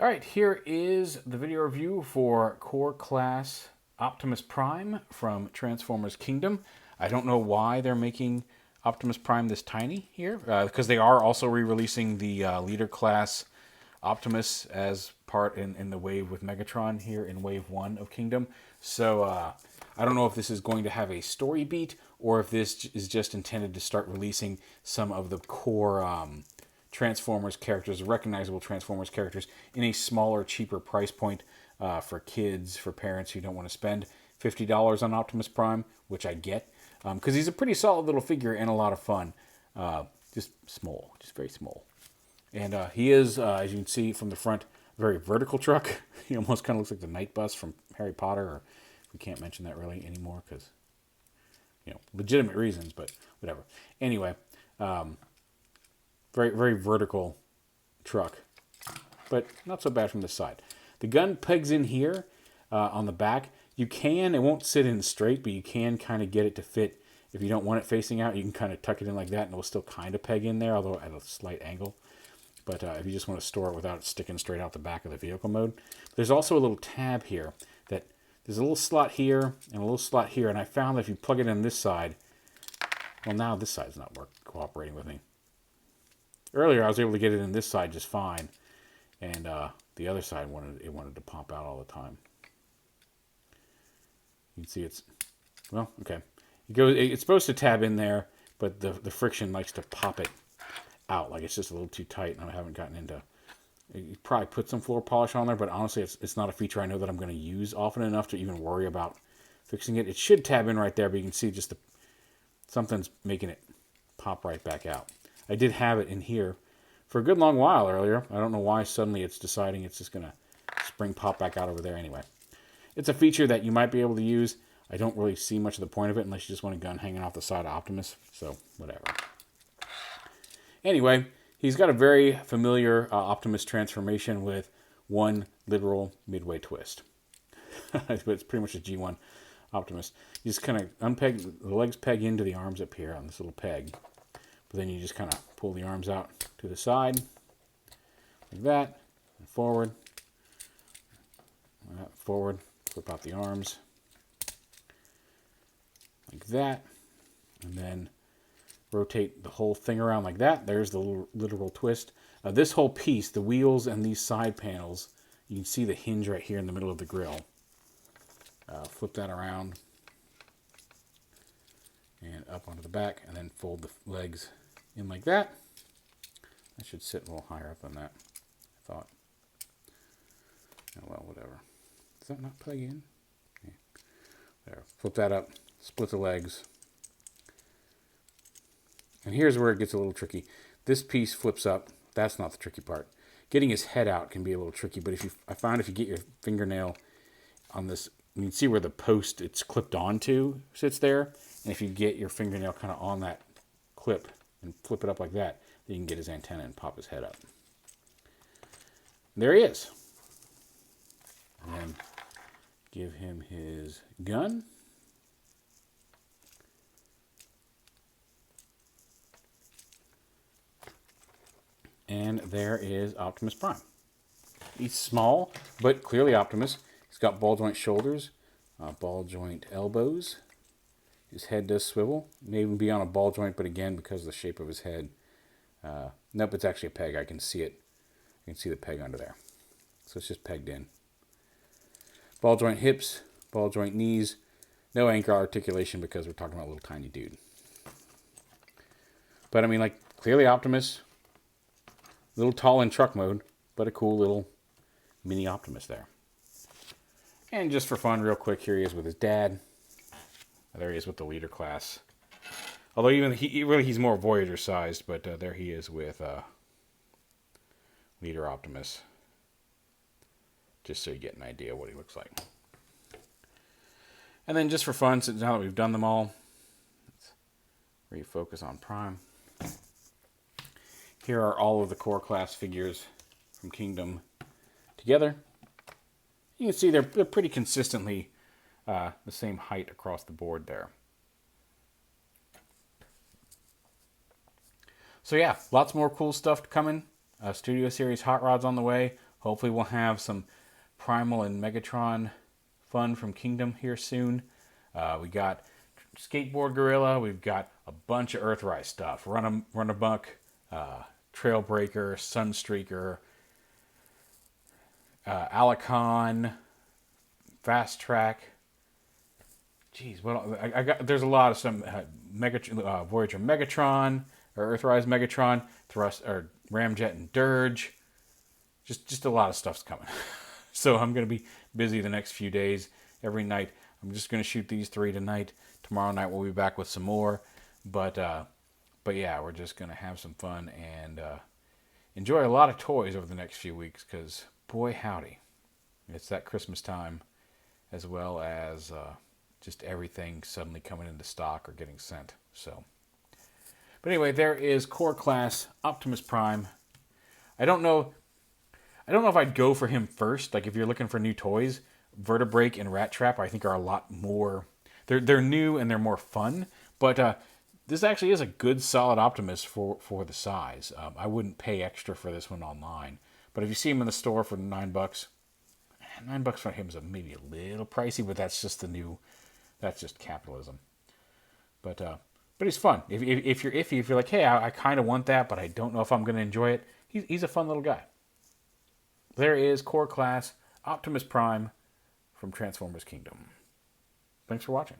Alright, here is the video review for Core Class Optimus Prime from Transformers Kingdom. I don't know why they're making Optimus Prime this tiny here, because they are also re-releasing the Leader Class Optimus as part in the wave with Megatron here in Wave 1 of Kingdom. So I don't know if this is going to have a story beat or if this is just intended to start releasing some of the core Transformers characters, recognizable Transformers characters, in a smaller, cheaper price point for kids, for parents who don't want to spend $50 on Optimus Prime, which I get, because he's a pretty solid little figure and a lot of fun. Just small, just very small. And he is, as you can see from the front, a very vertical truck. He almost kind of looks like the night bus from Harry Potter, or we can't mention that really anymore because, legitimate reasons, but whatever. Anyway, very, very vertical truck, but not so bad from the side. The gun pegs in here on the back. You can, it won't sit in straight, but you can kind of get it to fit. If you don't want it facing out, you can kind of tuck it in like that, and it will still kind of peg in there, although at a slight angle. But if you just want to store it without sticking straight out the back of the vehicle mode. There's also a little tab here that there's a little slot here and a little slot here, and I found that if you plug it in this side, well, now this side's not cooperating with me. Earlier, I was able to get it in this side just fine, and the other side wanted to pop out all the time. You can see it's, well, okay. It's supposed to tab in there, but the friction likes to pop it out. Like it's just a little too tight, and I haven't gotten into. You probably put some floor polish on there, but honestly, it's not a feature I know that I'm going to use often enough to even worry about fixing it. It should tab in right there, but you can see just something's making it pop right back out. I did have it in here for a good long while earlier. I don't know why suddenly it's deciding it's just going to spring pop back out over there anyway. It's a feature that you might be able to use. I don't really see much of the point of it unless you just want a gun hanging off the side of Optimus. So, whatever. Anyway, he's got a very familiar Optimus transformation with one literal midway twist. But it's pretty much a G1 Optimus. You just kind of unpeg, the legs peg into the arms up here on this little peg. But then you just kind of pull the arms out to the side, like that, and forward, flip out the arms, like that, and then rotate the whole thing around like that. There's the literal twist. This whole piece, the wheels and these side panels, you can see the hinge right here in the middle of the grill. Flip that around and up onto the back, and then fold the legs in like that. I should sit a little higher up than that, I thought. Oh, well, whatever. Does that not plug in? Okay. There. Flip that up, split the legs. And here's where it gets a little tricky. This piece flips up. That's not the tricky part. Getting his head out can be a little tricky, but I found if you get your fingernail on this, you can see where the post it's clipped onto sits there. And if you get your fingernail kind of on that clip and flip it up like that, then you can get his antenna and pop his head up. There he is. And then give him his gun. And there is Optimus Prime. He's small, but clearly Optimus. He's got ball joint shoulders, ball joint elbows. His head does swivel. May even be on a ball joint, but again, because of the shape of his head. Nope, it's actually a peg. I can see it. I can see the peg under there. So it's just pegged in. Ball joint hips, ball joint knees. No anchor articulation because we're talking about a little tiny dude. But I mean, like, clearly Optimus. A little tall in truck mode, but a cool little mini Optimus there. And just for fun, real quick, here he is with his dad. There he is with the Leader Class. Although even he's more Voyager sized, but there he is with Leader Optimus. Just so you get an idea what he looks like. And then just for fun, since now that we've done them all, let's refocus on Prime. Here are all of the Core Class figures from Kingdom together. You can see they're pretty consistently the same height across the board there. So yeah, lots more cool stuff coming. Studio Series Hot Rods on the way. hopefully we'll have some Primal and Megatron fun from Kingdom here soon. We got Skateboard Gorilla. We've got a bunch of Earthrise stuff. Run-a-Buck, Trailbreaker, Sunstreaker, Alicon, Fast Track. Jeez, well, I got. There's a lot of some Voyager Megatron or Earthrise Megatron, Thrust or Ramjet and Dirge. Just a lot of stuff's coming. So I'm gonna be busy the next few days. Every night, I'm just gonna shoot these 3 tonight. Tomorrow night we'll be back with some more. But yeah, we're just gonna have some fun and enjoy a lot of toys over the next few weeks. Because boy howdy, it's that Christmas time, as well as just everything suddenly coming into stock or getting sent. So, but anyway, there is Core Class Optimus Prime. I don't know if I'd go for him first. Like if you're looking for new toys, Vertebrake and Rat Trap I think are a lot more. They're new and they're more fun. But this actually is a good solid Optimus for the size. I wouldn't pay extra for this one online. But if you see him in the store for $9, $9 for him is maybe a little pricey. But that's just that's just capitalism. But he's fun. If you're iffy, if you're like, hey, I kind of want that, but I don't know if I'm going to enjoy it. He's a fun little guy. There is Core Class Optimus Prime from Transformers Kingdom. Thanks for watching.